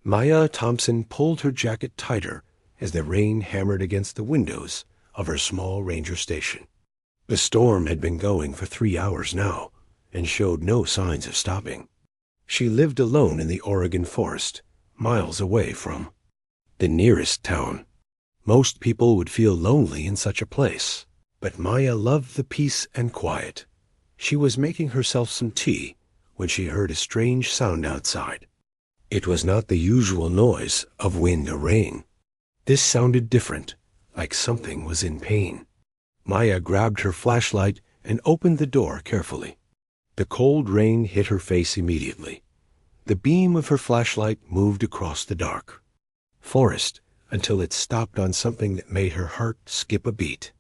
Maya Thompson pulled her jacket tighter as the rain hammered against the windows of her small ranger station. The storm had been going for 3 hours now and showed no signs of stopping. She lived alone in the Oregon forest, miles away from the nearest town. Most people would feel lonely in such a place, but Maya loved the peace and quiet. She was making herself some tea when she heard a strange sound outside. It was not the usual noise of wind or rain. This sounded different, like something was in pain. Maya grabbed her flashlight and opened the door carefully. The cold rain hit her face immediately. The beam of her flashlight moved across the dark forest until it stopped on something that made her heart skip a beat.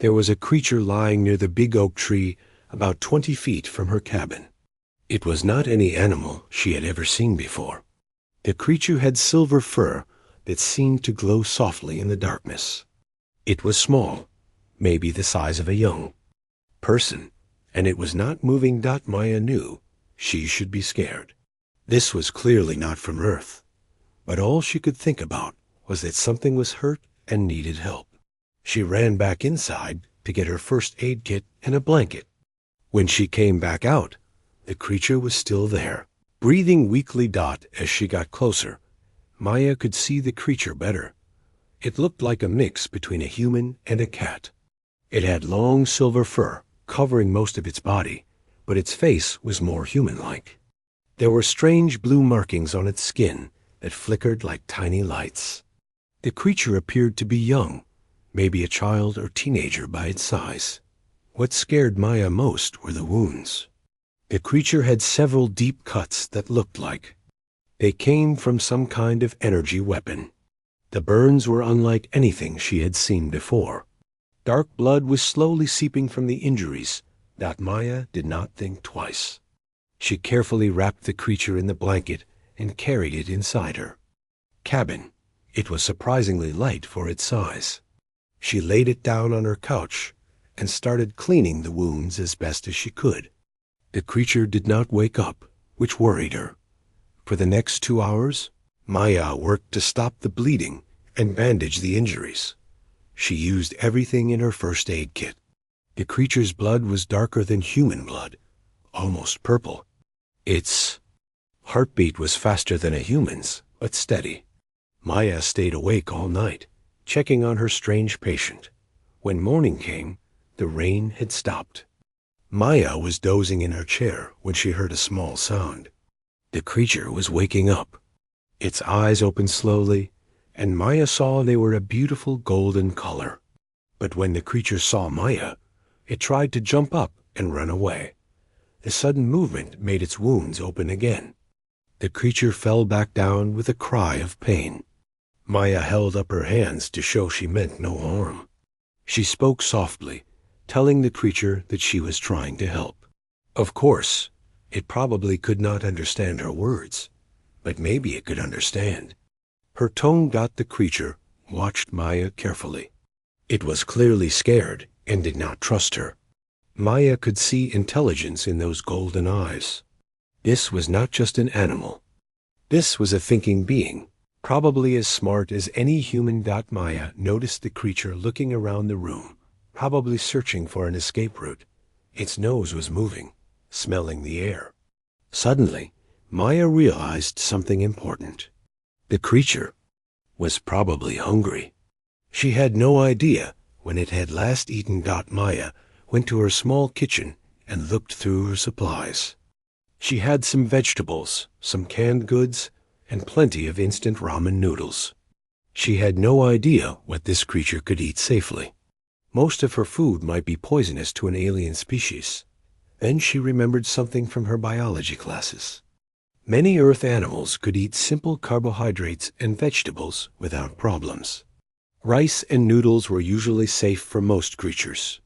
There was a creature lying near the big oak tree about 20 feet from her cabin. It was not any animal she had ever seen before. The creature had silver fur that seemed to glow softly in the darkness. It was small, maybe the size of a young person, and it was not moving. Maya knew she should be scared. This was clearly not from Earth, but all she could think about was that something was hurt and needed help. She ran back inside to get her first aid kit and a blanket. When she came back out, the creature was still there, breathing weakly. As she got closer, Maya could see the creature better. It looked like a mix between a human and a cat. It had long silver fur covering most of its body, but its face was more human-like. There were strange blue markings on its skin that flickered like tiny lights. The creature appeared to be young, maybe a child or teenager by its size. What scared Maya most were the wounds. The creature had several deep cuts that looked like they came from some kind of energy weapon. The burns were unlike anything she had seen before. Dark blood was slowly seeping from the injuries. Maya did not think twice. She carefully wrapped the creature in the blanket and carried it inside her cabin. It was surprisingly light for its size. She laid it down on her couch and started cleaning the wounds as best as she could. The creature did not wake up, which worried her. For the next 2 hours, Maya worked to stop the bleeding and bandage the injuries. She used everything in her first aid kit. The creature's blood was darker than human blood, almost purple. Its heartbeat was faster than a human's, but steady. Maya stayed awake all night, checking on her strange patient. When morning came, the rain had stopped. Maya was dozing in her chair when she heard a small sound. The creature was waking up. Its eyes opened slowly, and Maya saw they were a beautiful golden color. But when the creature saw Maya, it tried to jump up and run away. The sudden movement made its wounds open again. The creature fell back down with a cry of pain. Maya held up her hands to show she meant no harm. She spoke softly, telling the creature that she was trying to help. Of course, it probably could not understand her words, but maybe it could understand. Her tone got the creature, watched Maya carefully. It was clearly scared and did not trust her. Maya could see intelligence in those golden eyes. This was not just an animal. This was a thinking being, probably as smart as any human. Maya noticed the creature looking around the room, probably searching for an escape route. Its nose was moving, smelling the air. Suddenly, Maya realized something important. The creature was probably hungry. She had no idea when it had last eaten. Maya went to her small kitchen and looked through her supplies. She had some vegetables, some canned goods, and plenty of instant ramen noodles. She had no idea what this creature could eat safely. Most of her food might be poisonous to an alien species. Then she remembered something from her biology classes. Many Earth animals could eat simple carbohydrates and vegetables without problems. Rice and noodles were usually safe for most creatures.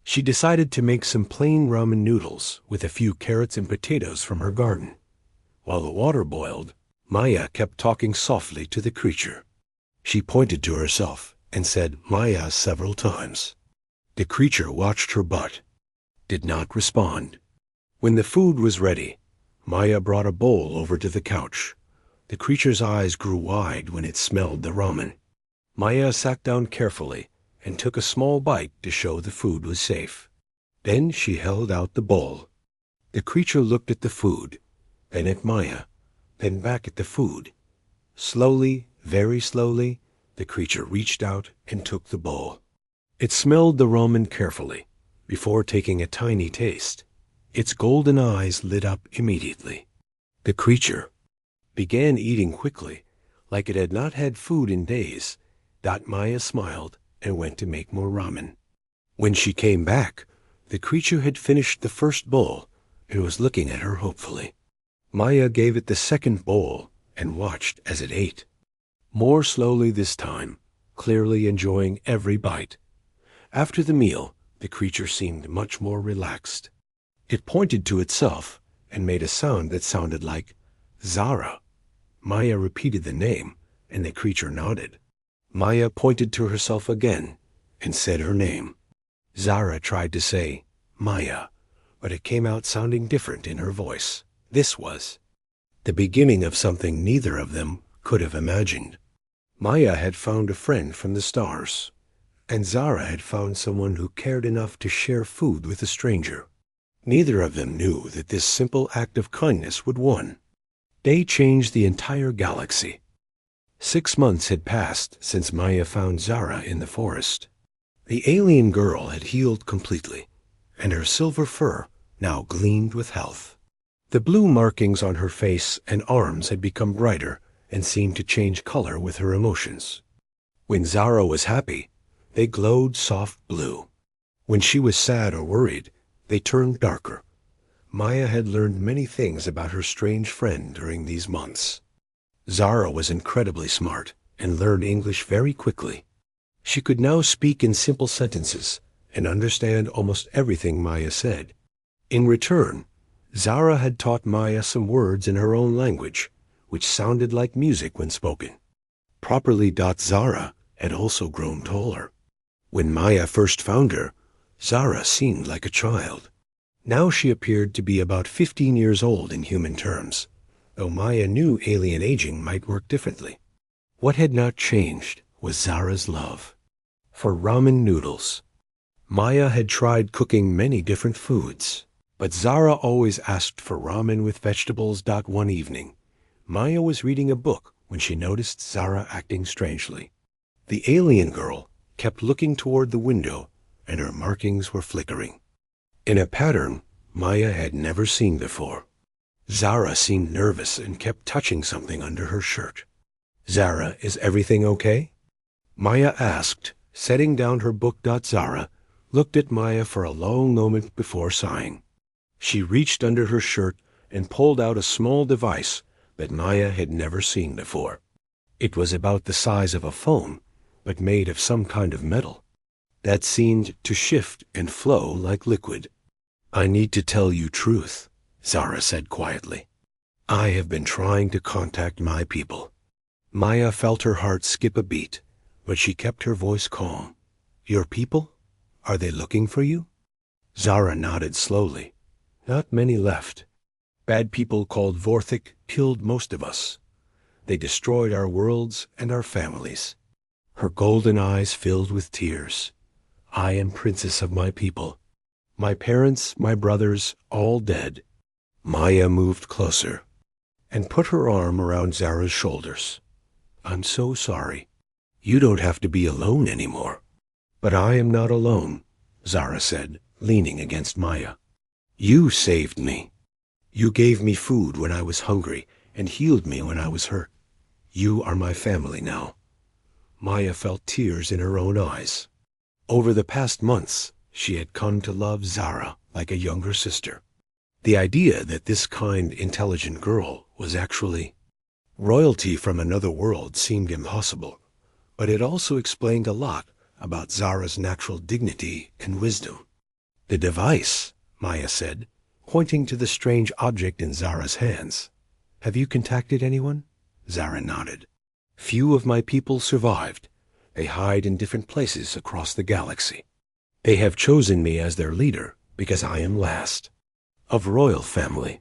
She decided to make some plain ramen noodles with a few carrots and potatoes from her garden. While the water boiled, Maya kept talking softly to the creature. She pointed to herself and said Maya several times. The creature watched her butt, did not respond. When the food was ready, Maya brought a bowl over to the couch. The creature's eyes grew wide when it smelled the ramen. Maya sat down carefully and took a small bite to show the food was safe. Then she held out the bowl. The creature looked at the food, then at Maya, then back at the food. Slowly, very slowly, the creature reached out and took the bowl. It smelled the ramen carefully before taking a tiny taste. Its golden eyes lit up immediately. The creature began eating quickly, like it had not had food in days. Maya smiled and went to make more ramen. When she came back, the creature had finished the first bowl and was looking at her hopefully. Maya gave it the second bowl and watched as it ate. More slowly this time, clearly enjoying every bite. After the meal, the creature seemed much more relaxed. It pointed to itself and made a sound that sounded like Zara. Maya repeated the name, and the creature nodded. Maya pointed to herself again and said her name. Zara tried to say Maya, but it came out sounding different in her voice. This was the beginning of something neither of them could have imagined. Maya had found a friend from the stars, and Zara had found someone who cared enough to share food with a stranger. Neither of them knew that this simple act of kindness would win. They changed the entire galaxy. 6 months had passed since Maya found Zara in the forest. The alien girl had healed completely, and her silver fur now gleamed with health. The blue markings on her face and arms had become brighter and seemed to change color with her emotions. When Zara was happy, they glowed soft blue. When she was sad or worried, they turned darker. Maya had learned many things about her strange friend during these months. Zara was incredibly smart and learned English very quickly. She could now speak in simple sentences and understand almost everything Maya said. In return, Zara had taught Maya some words in her own language, which sounded like music when spoken. Properly, Zara had also grown taller. When Maya first found her, Zara seemed like a child. Now she appeared to be about 15 years old in human terms, though Maya knew alien aging might work differently. What had not changed was Zara's love for ramen noodles. Maya had tried cooking many different foods, but Zara always asked for ramen with vegetables. One evening, Maya was reading a book when she noticed Zara acting strangely. The alien girl kept looking toward the window, and her markings were flickering in a pattern Maya had never seen before. Zara seemed nervous and kept touching something under her shirt. Zara, is everything okay? Maya asked, setting down her book. Zara looked at Maya for a long moment before sighing. She reached under her shirt and pulled out a small device that Maya had never seen before. It was about the size of a phone, but made of some kind of metal that seemed to shift and flow like liquid. I need to tell you truth, Zara said quietly. I have been trying to contact my people. Maya felt her heart skip a beat, but she kept her voice calm. Your people? Are they looking for you? Zara nodded slowly. Not many left. Bad people called Vorthik killed most of us. They destroyed our worlds and our families. Her golden eyes filled with tears. I am princess of my people. My parents, my brothers, all dead. Maya moved closer and put her arm around Zara's shoulders. I'm so sorry. You don't have to be alone anymore. But I am not alone, Zara said, leaning against Maya. You saved me. You gave me food when I was hungry and healed me when I was hurt. You are my family now. Maya felt tears in her own eyes. Over the past months, she had come to love Zara like a younger sister. The idea that this kind, intelligent girl was actually royalty from another world seemed impossible, but it also explained a lot about Zara's natural dignity and wisdom. The device, Maya said, pointing to the strange object in Zara's hands. Have you contacted anyone? Zara nodded. Few of my people survived. They hide in different places across the galaxy. They have chosen me as their leader because I am last. Of royal family,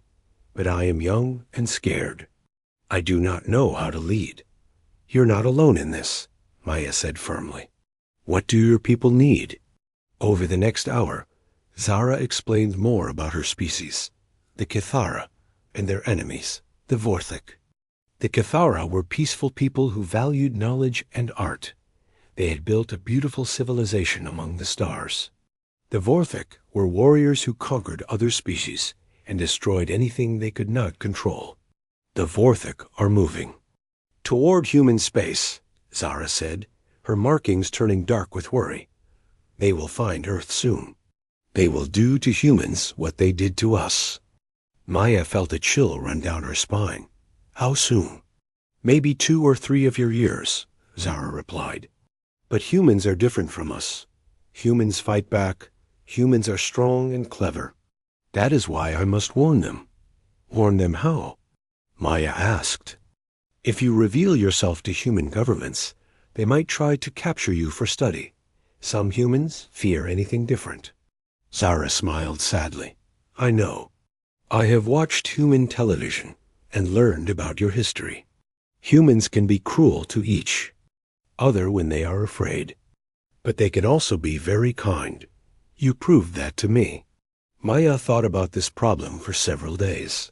but I am young and scared. I do not know how to lead. You're not alone in this, Maya said firmly. What do your people need? Over the next hour, Zara explained more about her species, the Kithara, and their enemies, the Vorthik. The Kithara were peaceful people who valued knowledge and art. They had built a beautiful civilization among the stars. The Vorthik were warriors who conquered other species and destroyed anything they could not control. The Vorthik are moving toward human space, Zara said, her markings turning dark with worry. They will find Earth soon. They will do to humans what they did to us. Maya felt a chill run down her spine. How soon? Maybe 2 or 3 of your years, Zara replied. But humans are different from us. Humans fight back. Humans are strong and clever. That is why I must warn them. Warn them how? Maya asked. If you reveal yourself to human governments, they might try to capture you for study. Some humans fear anything different. Zara smiled sadly. I know. I have watched human television and learned about your history. Humans can be cruel to each other when they are afraid. But they can also be very kind. You proved that to me. Maya thought about this problem for several days.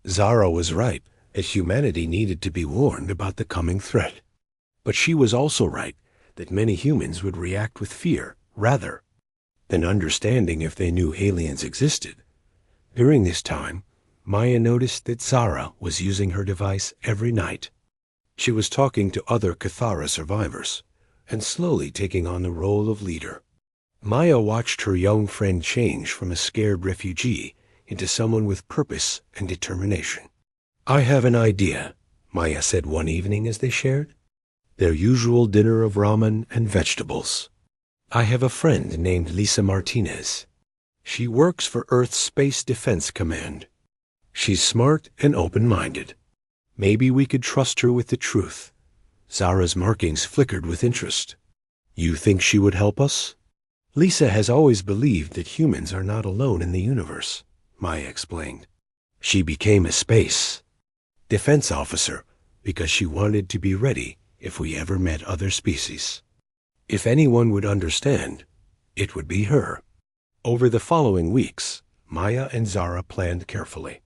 Zara was right that humanity needed to be warned about the coming threat. But she was also right that many humans would react with fear rather than understanding if they knew aliens existed. During this time, Maya noticed that Zara was using her device every night. She was talking to other Kithara survivors and slowly taking on the role of leader. Maya watched her young friend change from a scared refugee into someone with purpose and determination. I have an idea, Maya said one evening as they shared their usual dinner of ramen and vegetables. I have a friend named Lisa Martinez. She works for Earth's Space Defense Command. She's smart and open-minded. Maybe we could trust her with the truth. Zara's markings flickered with interest. You think she would help us? Lisa has always believed that humans are not alone in the universe, Maya explained. She became a space defense officer because she wanted to be ready if we ever met other species. If anyone would understand, it would be her. Over the following weeks, Maya and Zara planned carefully.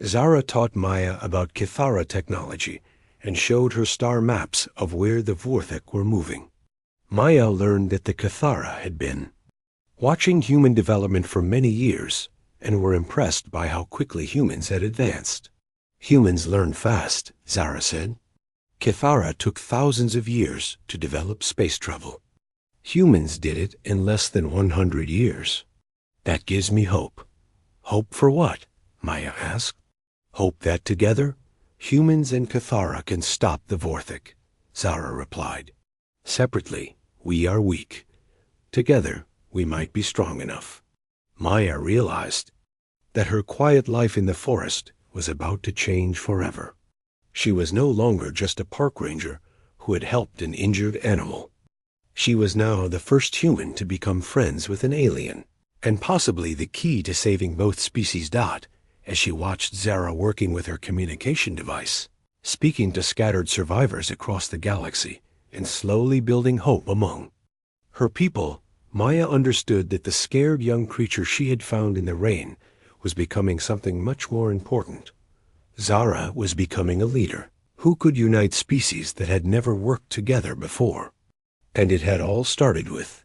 Zara taught Maya about Kithara technology and showed her star maps of where the Vorthik were moving. Maya learned that the Kithara had been watching human development for many years and were impressed by how quickly humans had advanced. Humans learn fast, Zara said. Kithara took thousands of years to develop space travel. Humans did it in less than 100 years. That gives me hope. Hope for what? Maya asked. Hope that together, humans and Kithara can stop the Vorthik, Zara replied. Separately, we are weak. Together, we might be strong enough. Maya realized that her quiet life in the forest was about to change forever. She was no longer just a park ranger who had helped an injured animal. She was now the first human to become friends with an alien, and possibly the key to saving both species. As she watched Zara working with her communication device, speaking to scattered survivors across the galaxy, and slowly building hope among her people, Maya understood that the scared young creature she had found in the rain was becoming something much more important. Zara was becoming a leader who could unite species that had never worked together before. And it had all started with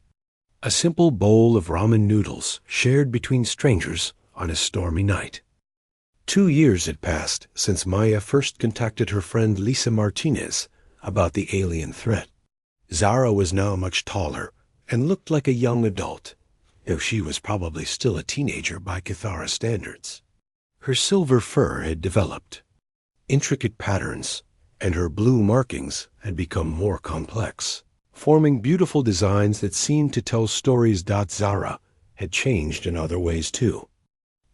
a simple bowl of ramen noodles shared between strangers on a stormy night. 2 years had passed since Maya first contacted her friend Lisa Martinez about the alien threat. Zara was now much taller and looked like a young adult, though she was probably still a teenager by Kithara standards. Her silver fur had developed intricate patterns, and her blue markings had become more complex, forming beautiful designs that seemed to tell stories. Zara had changed in other ways too.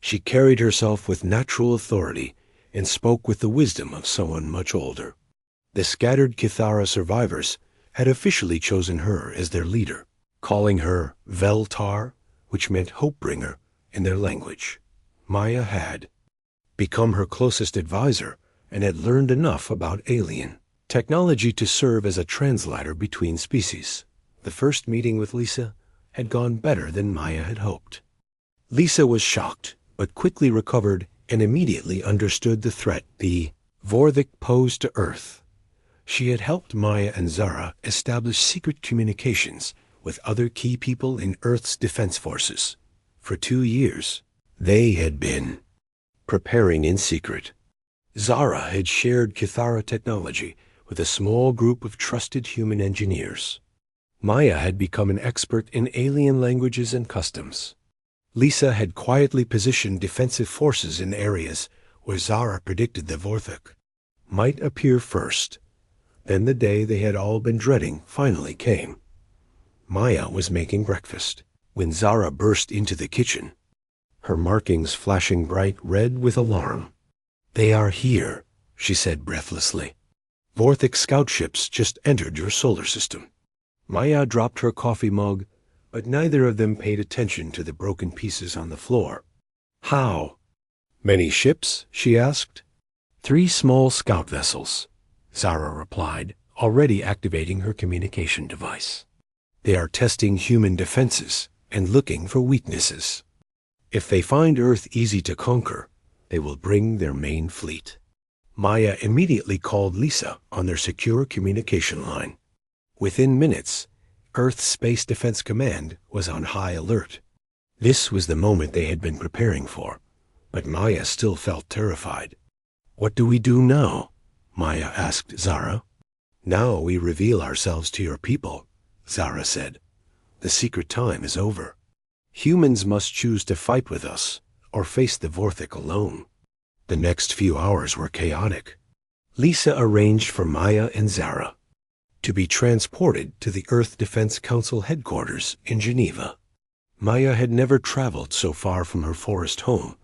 She carried herself with natural authority and spoke with the wisdom of someone much older. The scattered Kithara survivors had officially chosen her as their leader, calling her Vel-Tar, which meant hope-bringer in their language. Maya had become her closest advisor and had learned enough about alien technology to serve as a translator between species. The first meeting with Lisa had gone better than Maya had hoped. Lisa was shocked, but quickly recovered and immediately understood the threat the Vorthik posed to Earth. She had helped Maya and Zara establish secret communications with other key people in Earth's defense forces. For 2 years, they had been preparing in secret. Zara had shared Kithara technology with a small group of trusted human engineers. Maya had become an expert in alien languages and customs. Lisa had quietly positioned defensive forces in areas where Zara predicted the Vorthik might appear first. Then the day they had all been dreading finally came. Maya was making breakfast when Zara burst into the kitchen, her markings flashing bright red with alarm. "They are here," she said breathlessly. "Vorthik scout ships just entered your solar system." Maya dropped her coffee mug, but neither of them paid attention to the broken pieces on the floor. "How? Many ships?" she asked. "3 small scout vessels," Zara replied, already activating her communication device. "They are testing human defenses and looking for weaknesses. If they find Earth easy to conquer, they will bring their main fleet." Maya immediately called Lisa on their secure communication line. Within minutes, Earth's Space Defense Command was on high alert. This was the moment they had been preparing for, but Maya still felt terrified. "What do we do now?" Maya asked Zara. "Now we reveal ourselves to your people," Zara said. "The secret time is over. Humans must choose to fight with us or face the Vorthik alone." The next few hours were chaotic. Lisa arranged for Maya and Zara to be transported to the Earth Defense Council headquarters in Geneva. Maya had never traveled so far from her forest home,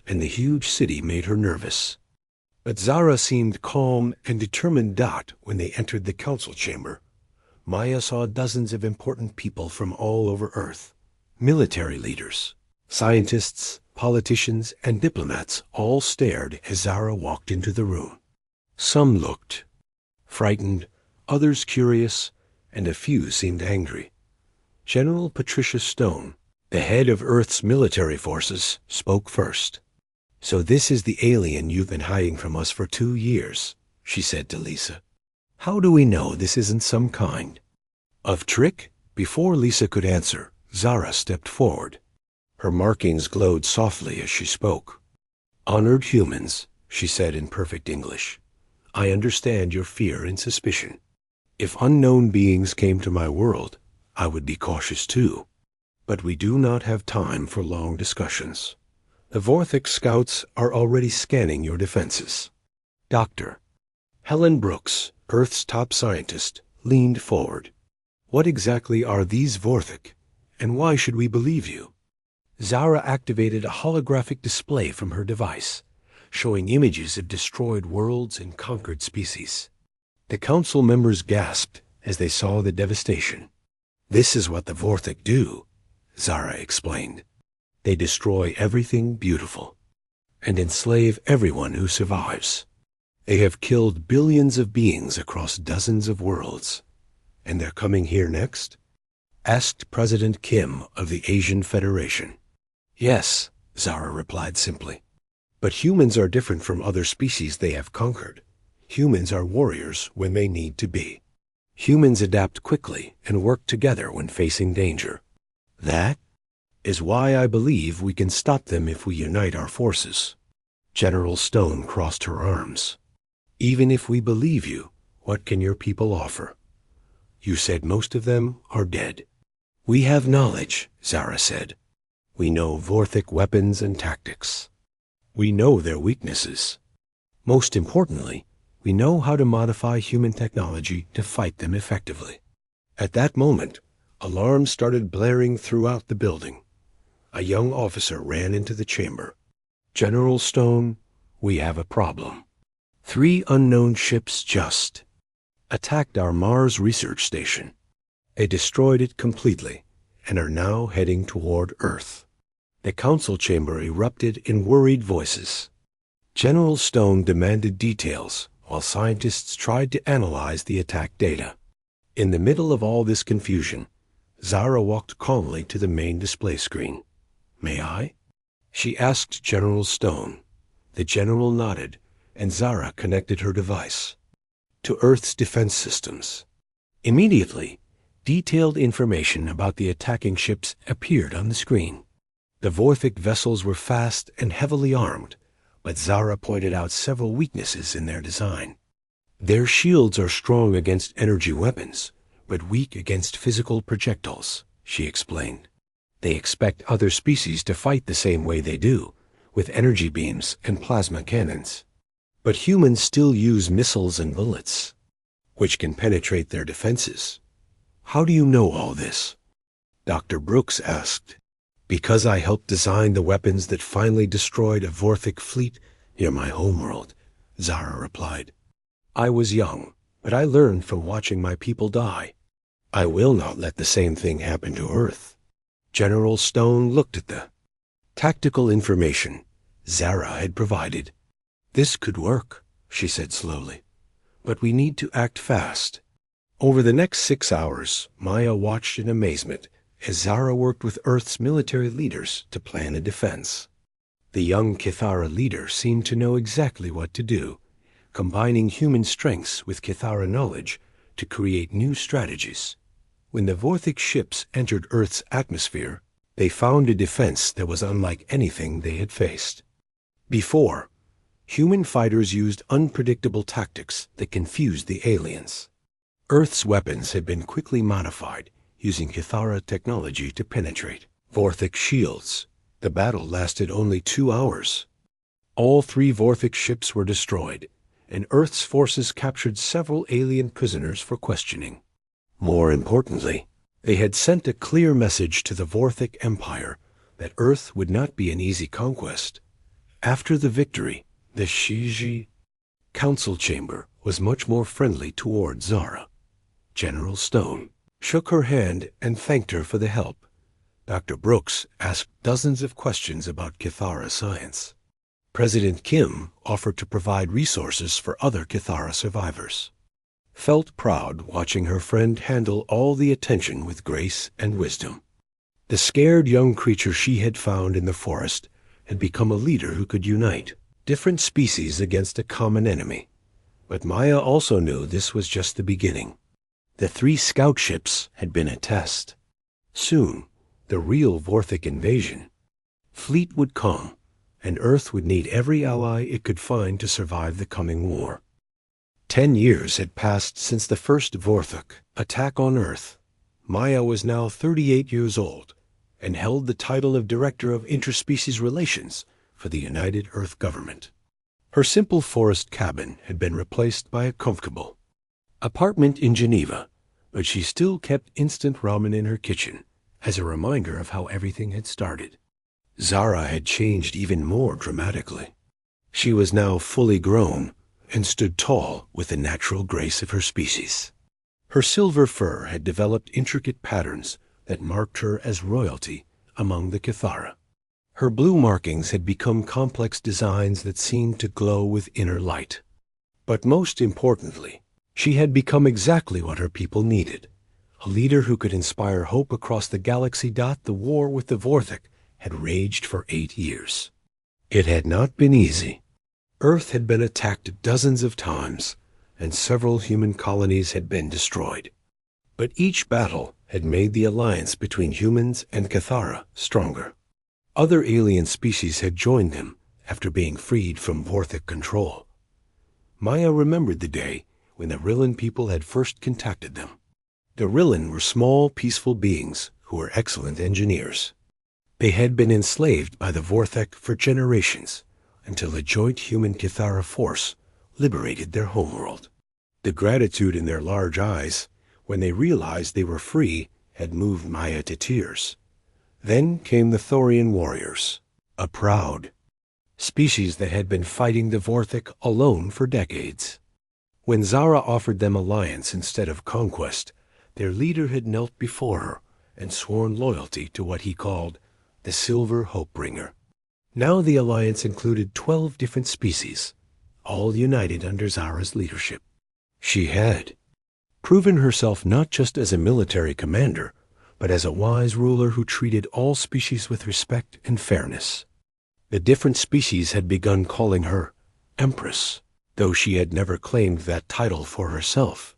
and the huge city made her nervous. But Zara seemed calm and determined. When they entered the council chamber, Maya saw dozens of important people from all over Earth. Military leaders, scientists, politicians, and diplomats all stared as Zara walked into the room. Some looked frightened, others curious, and a few seemed angry. General Patricia Stone, the head of Earth's military forces, spoke first. "So this is the alien you've been hiding from us for 2 years," she said to Lisa. "How do we know this isn't some kind of trick?" Before Lisa could answer, Zara stepped forward. Her markings glowed softly as she spoke. "Honored humans," she said in perfect English, "I understand your fear and suspicion. If unknown beings came to my world, I would be cautious too. But we do not have time for long discussions. The Vorthik scouts are already scanning your defenses." Dr. Helen Brooks, Earth's top scientist, leaned forward. "What exactly are these Vorthik, and why should we believe you?" Zara activated a holographic display from her device, showing images of destroyed worlds and conquered species. The council members gasped as they saw the devastation. "This is what the Vorthik do," Zara explained. "They destroy everything beautiful and enslave everyone who survives. They have killed billions of beings across dozens of worlds. And they're coming here next?" asked President Kim of the Asian Federation. "Yes," Zara replied simply. "But humans are different from other species they have conquered. Humans are warriors when they need to be. Humans adapt quickly and work together when facing danger. That is why I believe we can stop them if we unite our forces." General Stone crossed her arms. "Even if we believe you, what can your people offer? You said most of them are dead." "We have knowledge," Zara said. "We know Vorthik weapons and tactics. We know their weaknesses. Most importantly, we know how to modify human technology to fight them effectively." At that moment, alarms started blaring throughout the building. A young officer ran into the chamber. "General Stone, we have a problem. 3 unknown ships just attacked our Mars research station. They destroyed it completely and are now heading toward Earth." The council chamber erupted in worried voices. General Stone demanded details while scientists tried to analyze the attack data. In the middle of all this confusion, Zara walked calmly to the main display screen. "May I?" she asked General Stone. The general nodded, and Zara connected her device to Earth's defense systems. Immediately, detailed information about the attacking ships appeared on the screen. The Vorthic vessels were fast and heavily armed, but Zara pointed out several weaknesses in their design. Their shields are strong against energy weapons, but weak against physical projectiles, she explained. They expect other species to fight the same way they do, with energy beams and plasma cannons. But humans still use missiles and bullets, which can penetrate their defenses. "How do you know all this?" Dr. Brooks asked. "Because I helped design the weapons that finally destroyed a Vorthic fleet near my homeworld," Zara replied. "I was young, but I learned from watching my people die. I will not let the same thing happen to Earth." General Stone looked at the tactical information Zara had provided. "This could work," she said slowly, "but we need to act fast." Over the next 6 hours, Maya watched in amazement as Zara worked with Earth's military leaders to plan a defense. The young Kithara leader seemed to know exactly what to do, combining human strengths with Kithara knowledge to create new strategies. When the Vorthic ships entered Earth's atmosphere, they found a defense that was unlike anything they had faced before. Human fighters used unpredictable tactics that confused the aliens. Earth's weapons had been quickly modified, using Kithara technology to penetrate Vorthic shields. The battle lasted only 2 hours. All 3 Vorthic ships were destroyed, and Earth's forces captured several alien prisoners for questioning. More importantly, they had sent a clear message to the Vorthic Empire that Earth would not be an easy conquest. After the victory, the Shiji Council Chamber was much more friendly toward Zara. General Stone shook her hand and thanked her for the help. Dr. Brooks asked dozens of questions about Kithara science. President Kim offered to provide resources for other Kithara survivors. Felt proud watching her friend handle all the attention with grace and wisdom. The scared young creature she had found in the forest had become a leader who could unite different species against a common enemy. But Maya also knew this was just the beginning. The 3 scout ships had been a test. Soon, the real Vorthic invasion fleet would come, and Earth would need every ally it could find to survive the coming war. 10 years had passed since the first Vorthic attack on Earth. Maya was now 38 years old and held the title of Director of Interspecies Relations for the United Earth Government. Her simple forest cabin had been replaced by a comfortable apartment in Geneva, but she still kept instant ramen in her kitchen as a reminder of how everything had started. Zara had changed even more dramatically. She was now fully grown and stood tall with the natural grace of her species. Her silver fur had developed intricate patterns that marked her as royalty among the Kithara. Her blue markings had become complex designs that seemed to glow with inner light. But most importantly, she had become exactly what her people needed, a leader who could inspire hope across the galaxy. The war with the Vorthic had raged for 8 years. It had not been easy. Earth had been attacked dozens of times, and several human colonies had been destroyed. But each battle had made the alliance between humans and Kithara stronger. Other alien species had joined them after being freed from Vorthic control. Maya remembered the day when the Rillan people had first contacted them. The Rillan were small, peaceful beings who were excellent engineers. They had been enslaved by the Vorthic for generations, until a joint human Kithara force liberated their homeworld. The gratitude in their large eyes, when they realized they were free, had moved Maya to tears. Then came the Thorian warriors, a proud species that had been fighting the Vorthic alone for decades. When Zara offered them alliance instead of conquest, their leader had knelt before her and sworn loyalty to what he called the Silver Hope-Bringer. Now the alliance included 12 different species, all united under Zara's leadership. She had proven herself not just as a military commander, but as a wise ruler who treated all species with respect and fairness. The different species had begun calling her Empress, though she had never claimed that title for herself.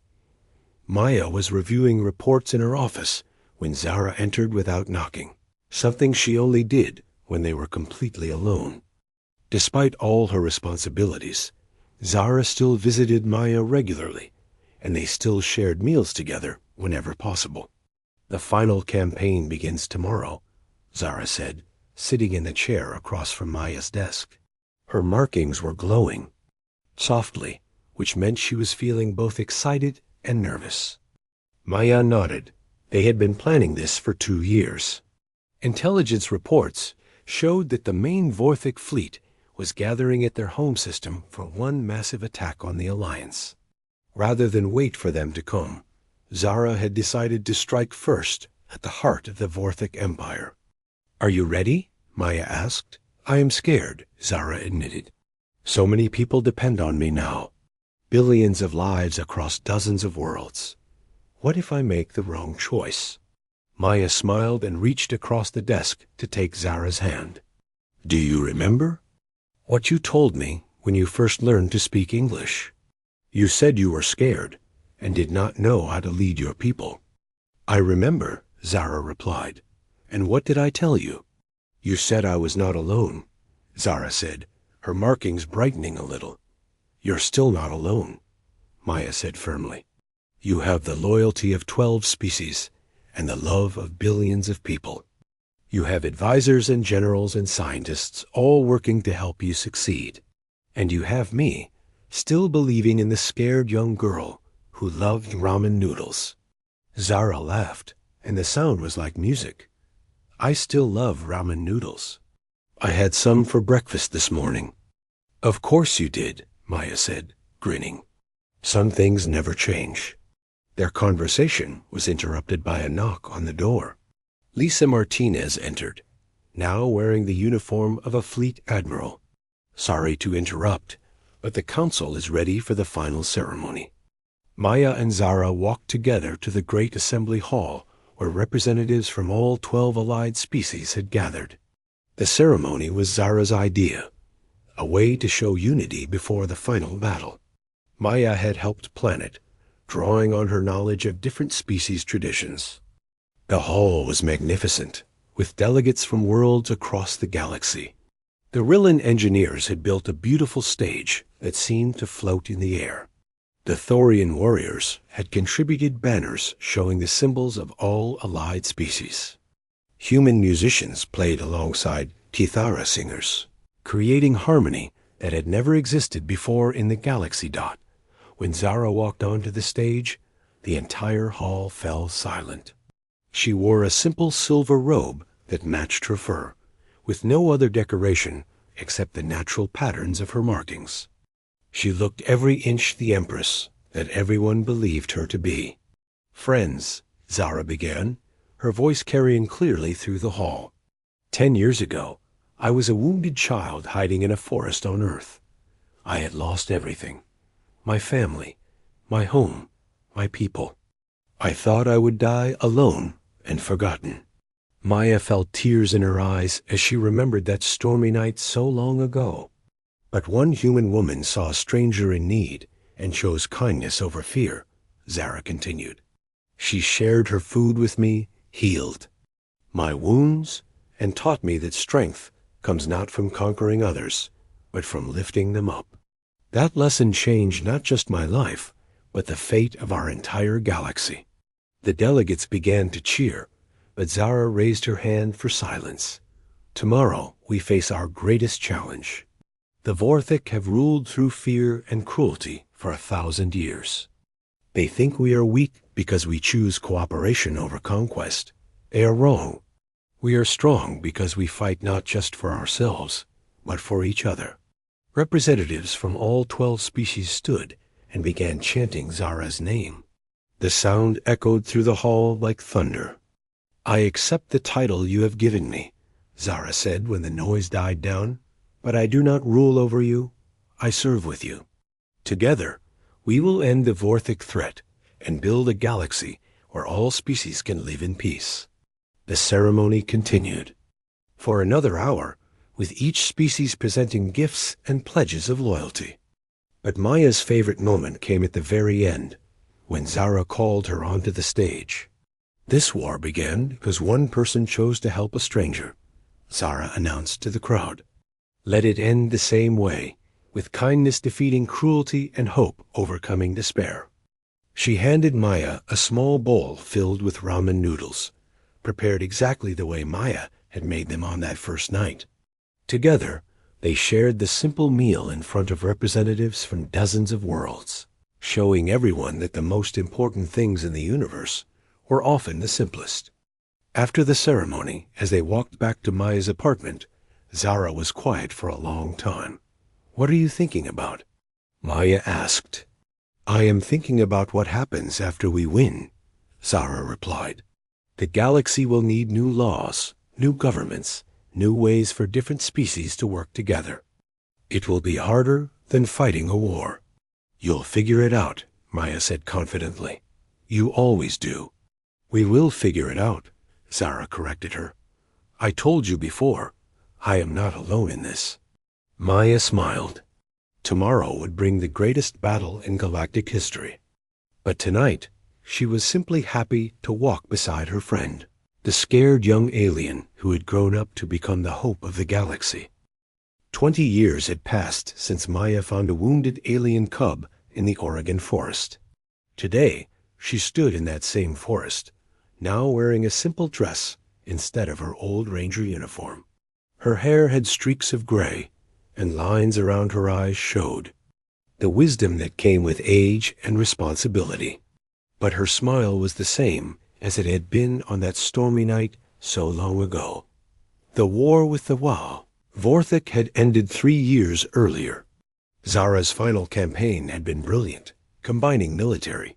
Maya was reviewing reports in her office when Zara entered without knocking, something she only did when they were completely alone. Despite all her responsibilities, Zara still visited Maya regularly, and they still shared meals together whenever possible. "The final campaign begins tomorrow," Zara said, sitting in the chair across from Maya's desk. Her markings were glowing softly, which meant she was feeling both excited and nervous. Maya nodded. They had been planning this for 2 years. Intelligence reports showed that the main Vorthic fleet was gathering at their home system for one massive attack on the Alliance. Rather than wait for them to come, Zara had decided to strike first at the heart of the Vorthic Empire. "Are you ready?" Maya asked. "I am scared," Zara admitted. "So many people depend on me now. Billions of lives across dozens of worlds. What if I make the wrong choice?" Maya smiled and reached across the desk to take Zara's hand. "Do you remember what you told me when you first learned to speak English? You said you were scared and did not know how to lead your people." "I remember," Zara replied. "And what did I tell you?" "You said I was not alone," Zara said, her markings brightening a little. "You're still not alone," Maya said firmly. "You have the loyalty of 12 species and the love of billions of people. You have advisors and generals and scientists all working to help you succeed. And you have me, still believing in the scared young girl who loved ramen noodles." Zara laughed, and the sound was like music. "I still love ramen noodles. I had some for breakfast this morning." "Of course you did," Maya said, grinning. "Some things never change." Their conversation was interrupted by a knock on the door. Lisa Martinez entered, now wearing the uniform of a fleet admiral. "Sorry to interrupt, but the council is ready for the final ceremony." Maya and Zara walked together to the great assembly hall where representatives from all 12 allied species had gathered. The ceremony was Zara's idea, a way to show unity before the final battle. Maya had helped plan it, drawing on her knowledge of different species' traditions. The hall was magnificent, with delegates from worlds across the galaxy. The Rillan engineers had built a beautiful stage that seemed to float in the air. The Thorian warriors had contributed banners showing the symbols of all allied species. Human musicians played alongside Tithara singers, creating harmony that had never existed before in the galaxy dot. When Zara walked onto the stage, the entire hall fell silent. She wore a simple silver robe that matched her fur, with no other decoration except the natural patterns of her markings. She looked every inch the Empress that everyone believed her to be. "Friends," Zara began, her voice carrying clearly through the hall. 10 years ago, I was a wounded child hiding in a forest on Earth. I had lost everything. My family, my home, my people. I thought I would die alone and forgotten." Maya felt tears in her eyes as she remembered that stormy night so long ago. "But one human woman saw a stranger in need and chose kindness over fear," Zara continued. "She shared her food with me, healed my wounds, and taught me that strength comes not from conquering others, but from lifting them up. That lesson changed not just my life, but the fate of our entire galaxy." The delegates began to cheer, but Zara raised her hand for silence. "Tomorrow we face our greatest challenge. The Vorthic have ruled through fear and cruelty for 1,000 years. They think we are weak because we choose cooperation over conquest. They are wrong. We are strong because we fight not just for ourselves, but for each other." Representatives from all 12 species stood and began chanting Zara's name. The sound echoed through the hall like thunder. "I accept the title you have given me," Zara said when the noise died down. "But I do not rule over you. I serve with you. Together, we will end the Vorthic threat and build a galaxy where all species can live in peace." The ceremony continued for another hour, with each species presenting gifts and pledges of loyalty. But Maya's favorite moment came at the very end, when Zara called her onto the stage. "This war began because one person chose to help a stranger," Zara announced to the crowd. "Let it end the same way, with kindness defeating cruelty and hope overcoming despair." She handed Maya a small bowl filled with ramen noodles, prepared exactly the way Maya had made them on that first night. Together, they shared the simple meal in front of representatives from dozens of worlds, showing everyone that the most important things in the universe were often the simplest. After the ceremony, as they walked back to Maya's apartment, Zara was quiet for a long time. "What are you thinking about?" Maya asked. "I am thinking about what happens after we win," Zara replied. "The galaxy will need new laws, new governments, new ways for different species to work together. It will be harder than fighting a war." "You'll figure it out," Maya said confidently. "You always do." "We will figure it out," Zara corrected her. "I told you before, I am not alone in this." Maya smiled. Tomorrow would bring the greatest battle in galactic history. But tonight, she was simply happy to walk beside her friend, the scared young alien who had grown up to become the hope of the galaxy. 20 years had passed since Maya found a wounded alien cub in the Oregon forest. Today, she stood in that same forest, now wearing a simple dress instead of her old ranger uniform. Her hair had streaks of gray, and lines around her eyes showed the wisdom that came with age and responsibility. But her smile was the same as it had been on that stormy night so long ago. The war with the Wow, Vorthic, had ended 3 years earlier. Zara's final campaign had been brilliant, combining military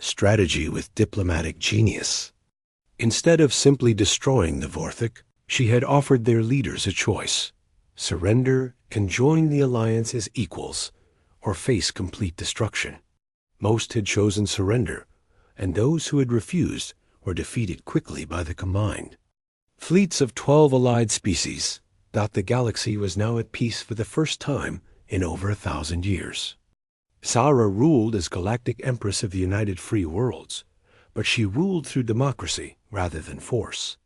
strategy with diplomatic genius. Instead of simply destroying the Vorthic, she had offered their leaders a choice: surrender and join the alliance as equals, or face complete destruction. Most had chosen surrender, and those who had refused were defeated quickly by the combined. Fleets of 12 allied species thought the galaxy was now at peace for the first time in over 1,000 years. Zara ruled as Galactic Empress of the United Free Worlds, but she ruled through democracy rather than force.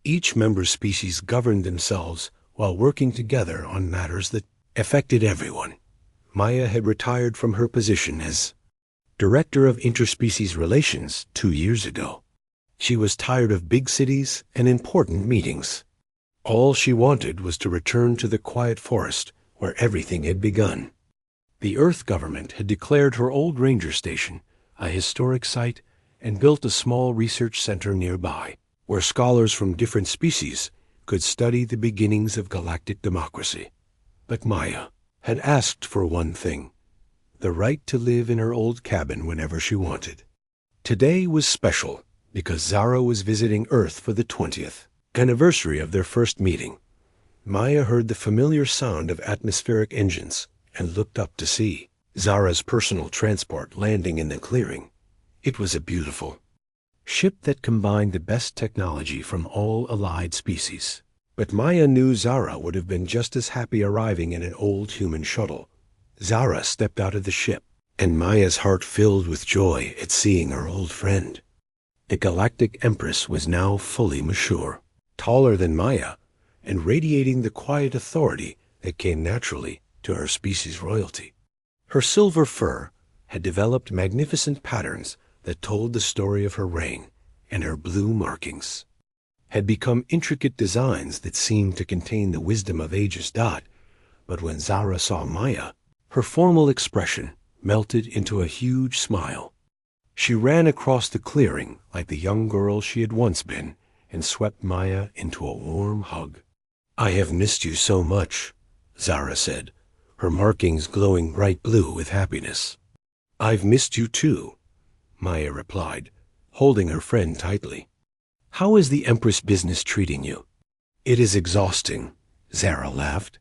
Each member species governed themselves while working together on matters that affected everyone. Maya had retired from her position as Director of Interspecies Relations 2 years ago. She was tired of big cities and important meetings. All she wanted was to return to the quiet forest where everything had begun. The Earth government had declared her old ranger station a historic site and built a small research center nearby, where scholars from different species could study the beginnings of galactic democracy. But Maya had asked for one thing: the right to live in her old cabin whenever she wanted. Today was special because Zara was visiting Earth for the 20th anniversary of their first meeting. Maya heard the familiar sound of atmospheric engines and looked up to see Zara's personal transport landing in the clearing. It was a beautiful ship that combined the best technology from all allied species. But Maya knew Zara would have been just as happy arriving in an old human shuttle. Zara stepped out of the ship, and Maya's heart filled with joy at seeing her old friend. The Galactic Empress was now fully mature, taller than Maya, and radiating the quiet authority that came naturally to her species' royalty. Her silver fur had developed magnificent patterns that told the story of her reign, and her blue markings had become intricate designs that seemed to contain the wisdom of ages. But when Zara saw Maya, her formal expression melted into a huge smile. She ran across the clearing like the young girl she had once been and swept Maya into a warm hug. "I have missed you so much," Zara said, her markings glowing bright blue with happiness. "I've missed you too," Maya replied, holding her friend tightly. "How is the Empress business treating you?" It is exhausting, Zara laughed.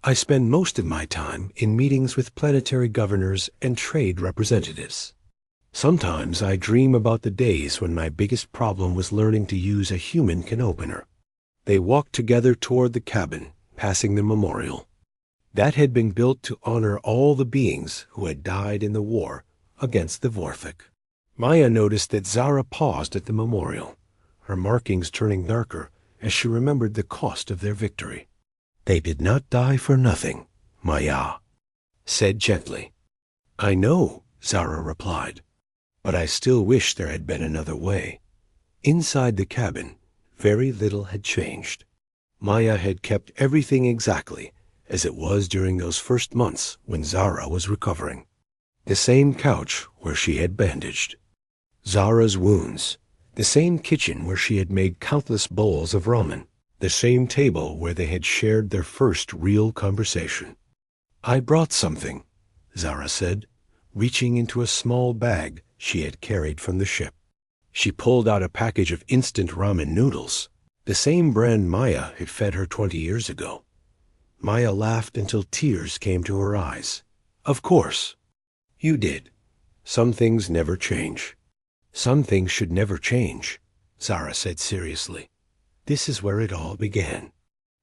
I spend most of my time in meetings with planetary governors and trade representatives. Sometimes I dream about the days when my biggest problem was learning to use a human can opener. They walked together toward the cabin, passing the memorial. That had been built to honor all the beings who had died in the war against the Vorphic. Maya noticed that Zara paused at the memorial, her markings turning darker as she remembered the cost of their victory. They did not die for nothing, Maya said gently. I know, Zara replied, but I still wish there had been another way. Inside the cabin, very little had changed. Maya had kept everything exactly as it was during those first months when Zara was recovering. The same couch where she had bandaged, Zara's wounds, the same kitchen where she had made countless bowls of ramen, the same table where they had shared their first real conversation. I brought something, Zara said, reaching into a small bag she had carried from the ship. She pulled out a package of instant ramen noodles, the same brand Maya had fed her 20 years ago. Maya laughed until tears came to her eyes. Of course. You did. Some things never change. Some things should never change, Zara said seriously. This is where it all began.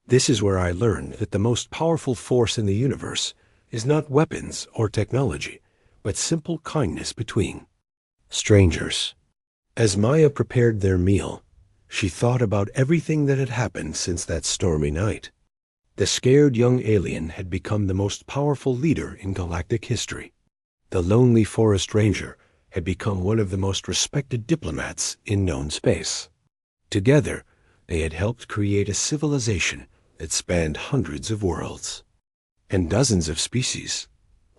This is where I learned that the most powerful force in the universe is not weapons or technology, but simple kindness between strangers. As Maya prepared their meal, she thought about everything that had happened since that stormy night. The scared young alien had become the most powerful leader in galactic history. The lonely forest ranger had become one of the most respected diplomats in known space. Together, they had helped create a civilization that spanned hundreds of worlds and dozens of species.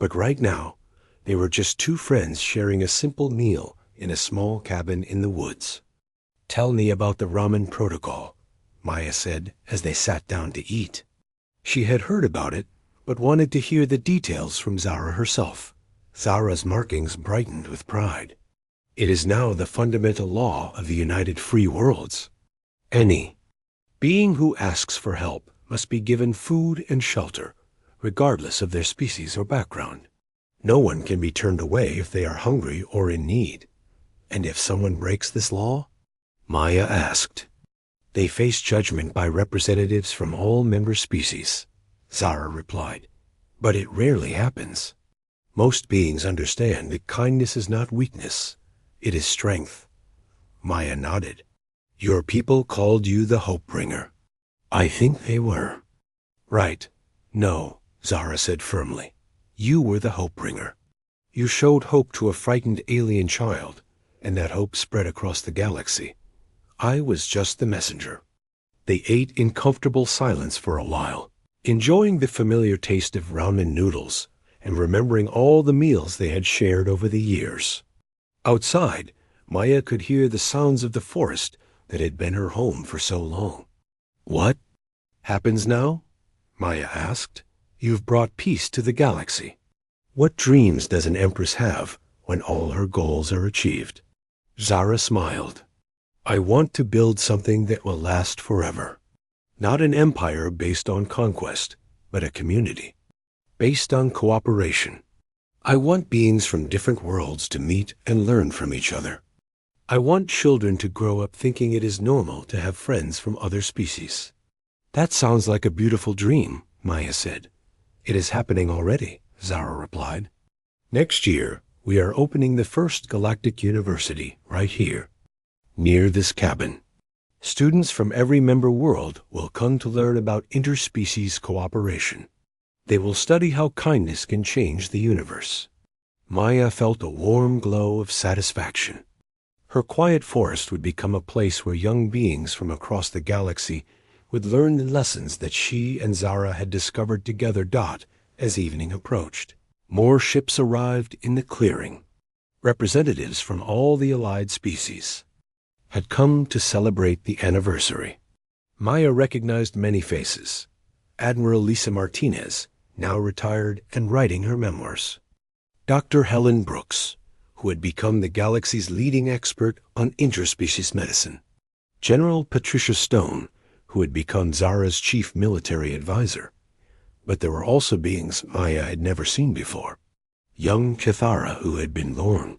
But right now, they were just two friends sharing a simple meal in a small cabin in the woods. Tell me about the ramen protocol, Maya said as they sat down to eat. She had heard about it, but wanted to hear the details from Zara herself. Zara's markings brightened with pride. It is now the fundamental law of the United Free Worlds. Any being who asks for help must be given food and shelter, regardless of their species or background. No one can be turned away if they are hungry or in need. And if someone breaks this law? Maya asked. They face judgment by representatives from all member species, Zara replied. But it rarely happens. Most beings understand that kindness is not weakness, it is strength. Maya nodded. Your people called you the Hope Bringer. I think they were. Right. No, Zara said firmly. You were the Hope Bringer. You showed hope to a frightened alien child, and that hope spread across the galaxy. I was just the messenger. They ate in comfortable silence for a while, enjoying the familiar taste of ramen noodles and remembering all the meals they had shared over the years. Outside, Maya could hear the sounds of the forest that had been her home for so long. What happens now? Maya asked. You've brought peace to the galaxy. What dreams does an empress have when all her goals are achieved? Zara smiled. I want to build something that will last forever. Not an empire based on conquest, but a community based on cooperation. I want beings from different worlds to meet and learn from each other. I want children to grow up thinking it is normal to have friends from other species. That sounds like a beautiful dream, Maya said. It is happening already, Zara replied. Next year, we are opening the first Galactic University right here, near this cabin. Students from every member world will come to learn about interspecies cooperation. They will study how kindness can change the universe. Maya felt a warm glow of satisfaction. Her quiet forest would become a place where young beings from across the galaxy would learn the lessons that she and Zara had discovered together. As evening approached, more ships arrived in the clearing. Representatives from all the allied species had come to celebrate the anniversary. Maya recognized many faces. Admiral Lisa Martinez, now retired and writing her memoirs. Dr. Helen Brooks, who had become the galaxy's leading expert on interspecies medicine. General Patricia Stone, who had become Zara's chief military advisor. But there were also beings Maya had never seen before. Young Chithara, who had been born.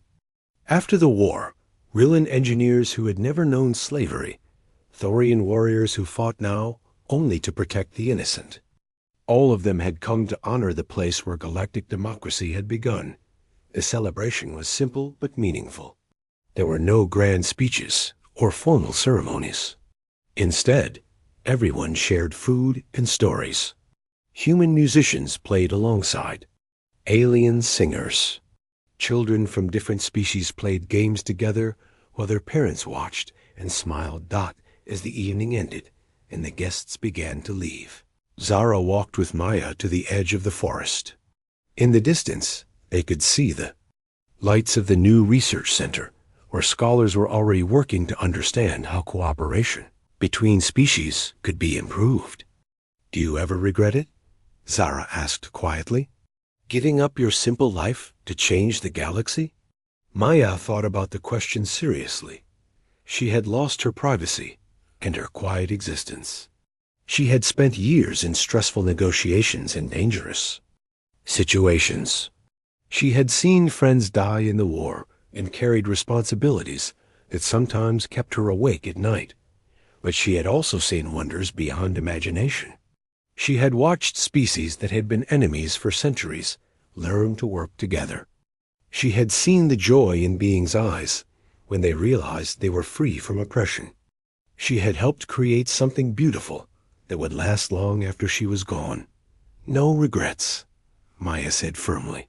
After the war, Rillan engineers who had never known slavery, Thorian warriors who fought now only to protect the innocent. All of them had come to honor the place where galactic democracy had begun. The celebration was simple but meaningful. There were no grand speeches or formal ceremonies. Instead, everyone shared food and stories. Human musicians played alongside. Alien singers. Children from different species played games together while their parents watched and smiled as the evening ended and the guests began to leave. Zara walked with Maya to the edge of the forest. In the distance, they could see the lights of the new research center, where scholars were already working to understand how cooperation between species could be improved. "Do you ever regret it?" Zara asked quietly. "Giving up your simple life to change the galaxy?" Maya thought about the question seriously. She had lost her privacy and her quiet existence. She had spent years in stressful negotiations and dangerous situations. She had seen friends die in the war and carried responsibilities that sometimes kept her awake at night. But she had also seen wonders beyond imagination. She had watched species that had been enemies for centuries learn to work together. She had seen the joy in beings' eyes when they realized they were free from oppression. She had helped create something beautiful that would last long after she was gone. "No regrets," Maya said firmly.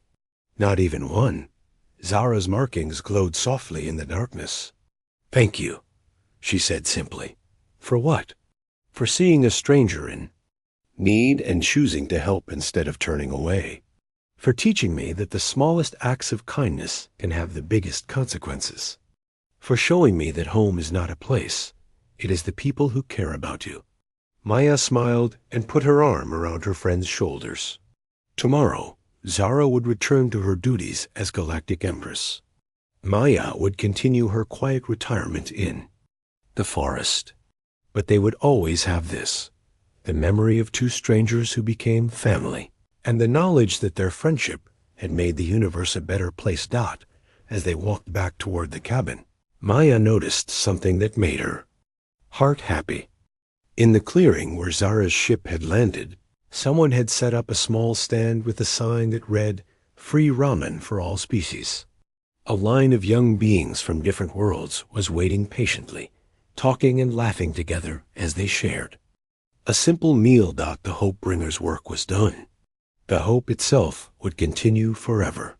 "Not even one." Zara's markings glowed softly in the darkness. "Thank you," she said simply. "For what?" "For seeing a stranger in need and choosing to help instead of turning away. For teaching me that the smallest acts of kindness can have the biggest consequences. For showing me that home is not a place, it is the people who care about you." Maya smiled and put her arm around her friend's shoulders. Tomorrow, Zara would return to her duties as Galactic Empress. Maya would continue her quiet retirement in the forest. But they would always have this, the memory of two strangers who became family, and the knowledge that their friendship had made the universe a better place. As they walked back toward the cabin, Maya noticed something that made her heart happy. In the clearing where Zara's ship had landed, someone had set up a small stand with a sign that read, "Free ramen for all species." A line of young beings from different worlds was waiting patiently, talking and laughing together as they shared. A simple meal. The Hope Bringer's work was done. The hope itself would continue forever.